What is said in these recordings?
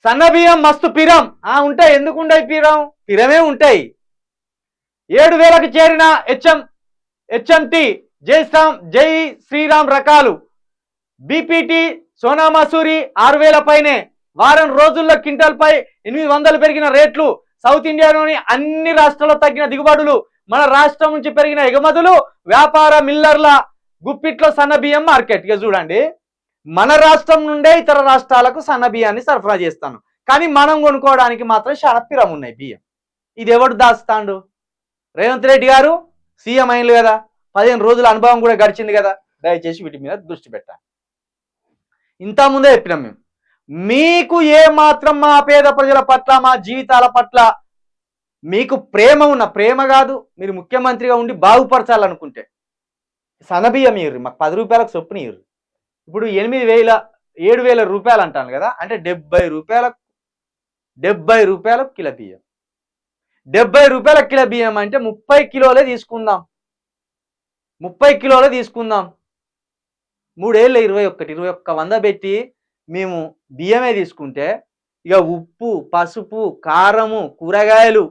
సన్న బియ్యం మస్తు పిరం ఉంటాయి. ఎందుకు ఉండయి పిరమే ఉంటాయి. 7,000కి చేరిన హెచ్ఎంటి జై శ్రీరామ్ రకాలు. బీపీటీ సోనా మసూరి 6,000 పైనే. వారం రోజుల్లో క్వింటల్ పై 800 పెరిగిన రేట్లు. సౌత్ ఇండియాలోని అన్ని రాష్ట్రాల్లో తగ్గిన దిగుబడులు. మన రాష్ట్రం నుంచి పెరిగిన ఎగుమతులు. వ్యాపార మిల్లర్ల గుప్పిట్లో సన్న బియ్యం మార్కెట్. ఇక చూడండి, మన రాష్ట్రం నుండే ఇతర రాష్ట్రాలకు సన్న బియ్యాన్ని సరఫరా చేస్తాను, కానీ మనం కొనుక్కోవడానికి మాత్రం చాలా పిరం ఉన్నాయి బియ్యం. ఇది ఎవడు దాస్తాండు? రేవంత్ రెడ్డి గారు సీఎం అయినలు కదా, 15 రోజుల అనుభవం కూడా గడిచింది కదా, దయచేసి వీటి మీద దృష్టి పెట్టాలి. ఇంతకుముందే చెప్పినాం మేము, మీకు ఏ మాత్రం మా పేద ప్రజల పట్ల, మా జీవితాల పట్ల మీకు ప్రేమ కాదు, మీరు ముఖ్యమంత్రిగా ఉండి బాగుపరచాలనుకుంటే సన్నబియ్యం ఇయ్యరు, మాకు 10 రూపాయలకు చొప్పున ఇయ్యరు. ఇప్పుడు 7,000 రూపాయలు అంటాను కదా, అంటే 70 రూపాయలకు కిలో బియ్యం. 70 రూపాయల కిలో బియ్యం అంటే 30 కిలోలే తీసుకుందాం. 30 కిలోలే తీసుకుందాం. 3 ఏళ్ళ 21 పెట్టి మేము బియ్యమే తీసుకుంటే, ఇక ఉప్పు, పసుపు, కారము, కూరగాయలు,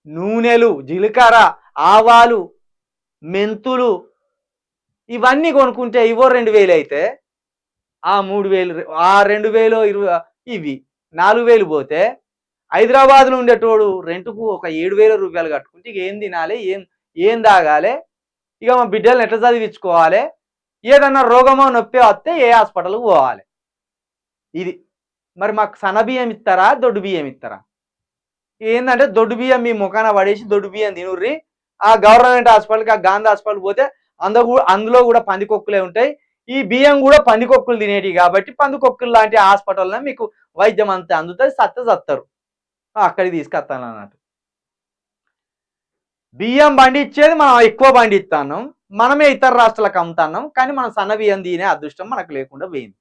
నూనెలు, జీలకర్ర, ఆవాలు, మెంతులు ఇవన్నీ కొనుక్కుంటే ఇవో 2,000 అయితే, ఆ 3,000 ఆ 2,000 ఇవి 4,000 పోతే, హైదరాబాద్లో ఉండేటోడు రెంట్కు ఒక 7,000 రూపాయలు కట్టుకుంటే ఇక ఏం తినాలి, ఏం తాగాలి, ఇక మా బిడ్డలను ఎట్లా చదివించుకోవాలి, ఏదన్నా రోగమో నొప్పి వస్తే ఏ హాస్పిటల్కి పోవాలి. ఇది మరి మాకు సన్న బియ్యం ఇస్తారా, దొడ్డు బియ్యం ఇస్తారా? ఏంటంటే దొడ్డు బియ్యం మీ ముఖాన పడేసి దొడ్డు బియ్యం తినుర్రి. ఆ గవర్నమెంట్ హాస్పిటల్కి, ఆ గాంధీ హాస్పిటల్ పోతే అందులో కూడా పందికొక్కులే ఉంటాయి. ఈ బియ్యం కూడా పందికొక్కులు తినేటివి కాబట్టి పందికొక్కులు లాంటి హాస్పిటల్లో మీకు వైద్యం అంతా అందుతుంది, సత్తారు. అక్కడికి తీసుకొస్తాను అన్నట్టు. బియ్యం పండించేది మనం ఎక్కువ పండిస్తున్నాం, మనమే ఇతర రాష్ట్రాలకు అమ్ముతున్నాం, కానీ మనం సన్న బియ్యం తినే అదృష్టం మనకు లేకుండా పోయింది.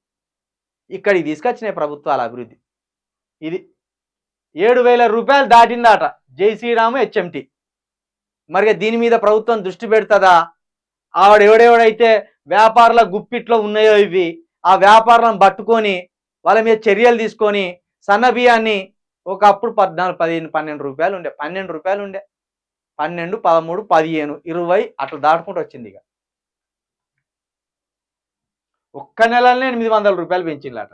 ఇక్కడికి తీసుకొచ్చిన ప్రభుత్వాల అభివృద్ధి ఇది. 7,000 రూపాయలు దాటిందాట జై శ్రీరాము హెచ్ఎంటి. మరి దీని మీద ప్రభుత్వం దృష్టి పెడుతుందా? ఎవడెవడైతే వ్యాపారుల గుప్పిట్లో ఉన్నాయో ఇవి, ఆ వ్యాపారాలను పట్టుకొని వాళ్ళ మీద చర్యలు తీసుకొని సన్న బియ్యాన్ని ఒకప్పుడు 14, 15, 12 రూపాయలు ఉండే, 12 రూపాయలు ఉండే, 12, 13, 15, 20 అట్లా దాటుకుంటూ వచ్చింది. ఇక ఒక్క నెలలోనే 800 రూపాయలు పెంచిందట.